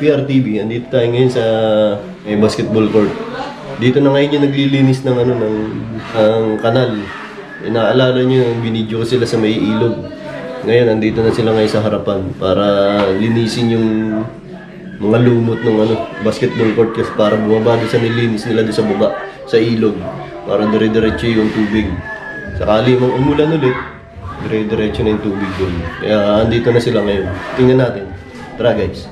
PRTV, andito tayo ngayon sa basketball court. Dito na ngayon yung naglilinis ng kanal. Inaalala nyo, binidyo ko sila sa may ilog. Ngayon, andito na sila ngayon sa harapan para linisin yung mga lumot ng basketball court kasi para bumaba doon sa nilinis nila doon sa baba, sa ilog. Para dire-diretso yung tubig. Sakali mong umulan ulit, dire-diretso na yung tubig doon. Kaya andito na sila ngayon. Tingnan natin. Tara guys.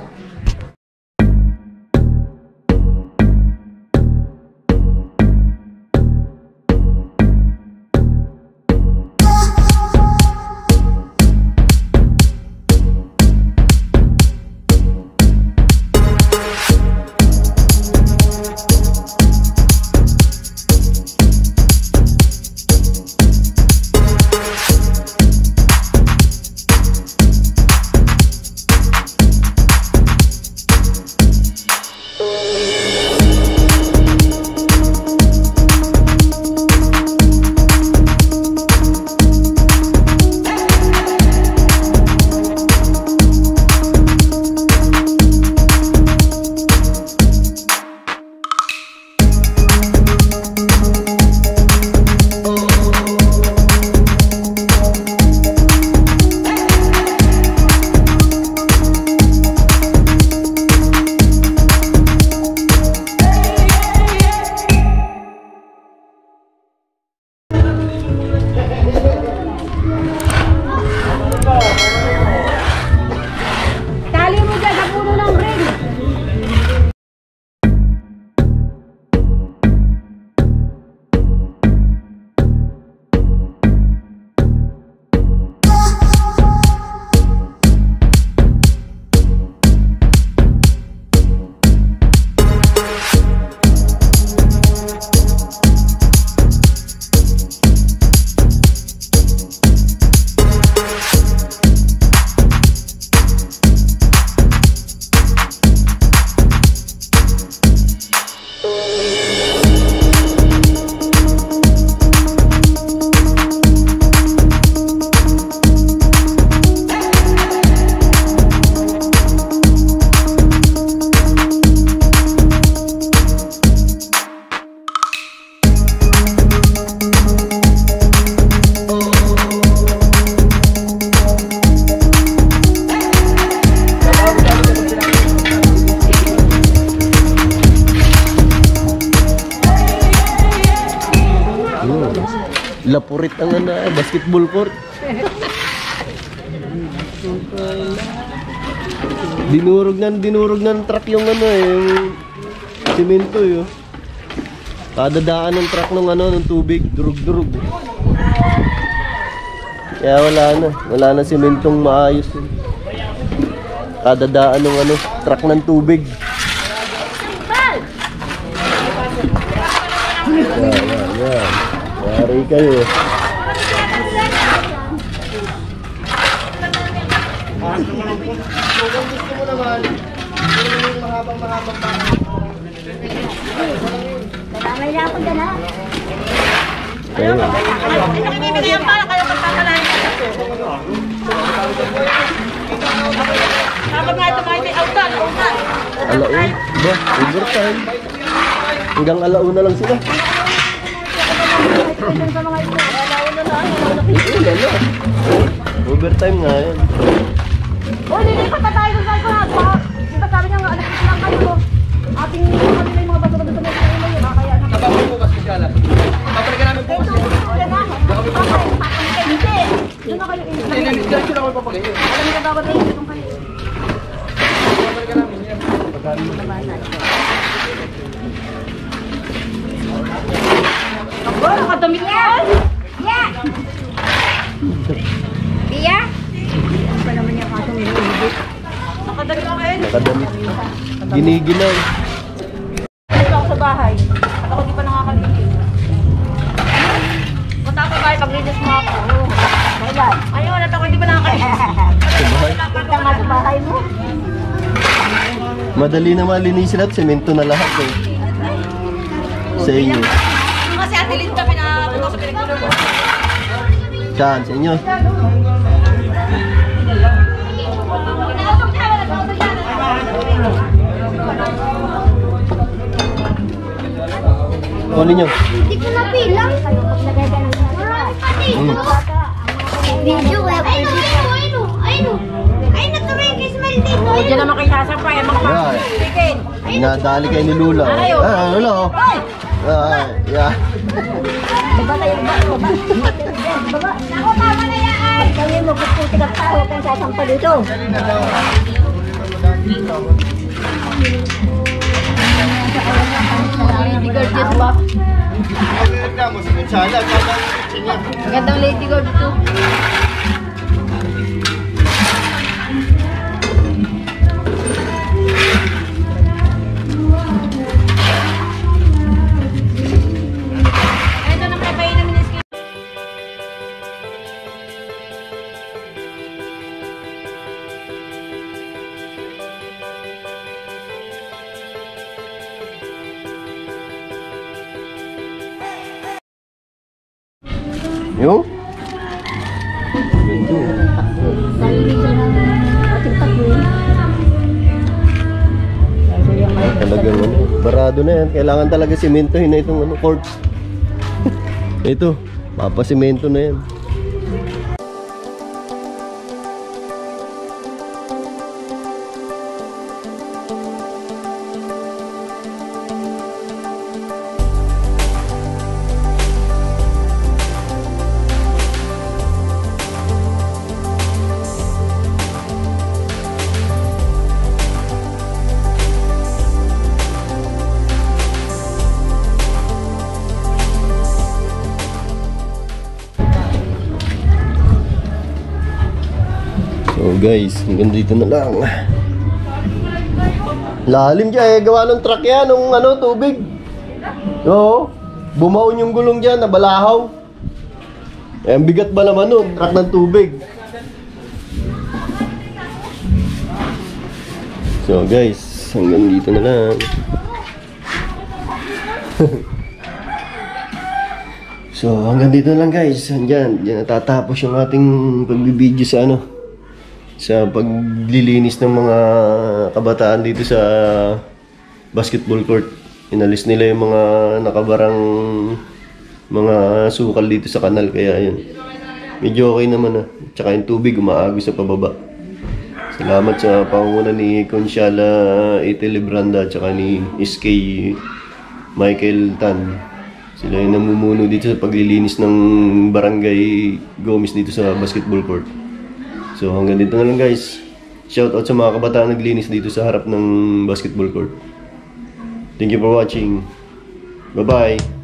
Lapurit ang basketball court. dinurog ng truck yung yung simento yun. Kada daan ng truck ng tubig, durug-durug. Kaya wala na simentong maayos. Kada daan ng truck ng tubig. Yan. Yari kayo. Gusto mo naman, yung mahabang-mahabang pa. Damay na ako dyan ha. Pinibigay ang pala kayo pagkakalain ka ito. Kapag nga ito may outan. Alaun? Ba? Overtime? Hanggang alauna lang sila. Overtime nga yan. O, nilipat pa tayo sa ko ha. Diba sabi niya nga, anak ko lang kayo. Ating kanila yung mga bato-bato na sa ilo yun. Kaya na. Kapag po kasi siya lang. Kapag ka namin po kasi. Hindi. Doon na kayo. Hindi, diretso lang ako papagayin. Alam niyo dapat rin. Doon kayo. Kapag ka namin yan. Ako, nakadamit niya. Yeah. Iya? Ano pa naman niya katong nilibit? Nakadali ka kayo. Nakadamit. Giniginaw. Dito ako sa bahay. At ako di pa nakakalinis. Punta ako sa bahay, paglinis mo ako. Kailan? Ayun, at ako di pa nakakalinis. Punta nga sa bahay mo. Madali na malinisin at semento na lahat eh. Sa inyo. Kasi Ate Linda pinapunta sa pinagtulong. Saan? Sa inyo? Kunin nyo. Hindi ko napilang. Marami pa dito. Video web. Ayun. Ay, natuloy yung smell dito. Diyan naman kayo sasampay. Ang mga Yan. chicken. Nadali kayo ni Lula. Aray, Lula. Yeah. Baba tayo, baba. Ako, tama na yan. Kami mo, puputi ka pa. Huwag kang sasampa dito. Lady Guard dyan ba? Magandang Lady Guard ito. Ito na may pain na miniski. Yung? Ganito. Talagang ano, barado na yan. Kailangan talaga simentohin na itong ano, court. Ito, papasimento na yan. So guys, hanggang dito na lang. Lalim dyan eh, gawa ng truck yan, ng ano, tubig. Oo, bumaon yung gulong dyan, nabalahaw. Eh, ang bigat ba naman nun, truck ng tubig. So guys, hanggang dito na lang. So hanggang dito na lang guys. Diyan natatapos yung ating pagbibideo sa ano, sa paglilinis ng mga kabataan dito sa basketball court. Inalis nila yung mga nakabarang mga sukal dito sa kanal, kaya yun. Medyo okay naman ah. Tsaka yung tubig umaagos sa pababa. Salamat sa pangunguna ni Consiala Ite Libranda at saka ni SK Michael Tan. Sila yung namumuno dito sa paglilinis ng barangay Gomez dito sa basketball court. So hanggang dito na lang guys. Shout out sa mga kabataan naglinis dito sa harap ng basketball court. Thank you for watching. Bye bye.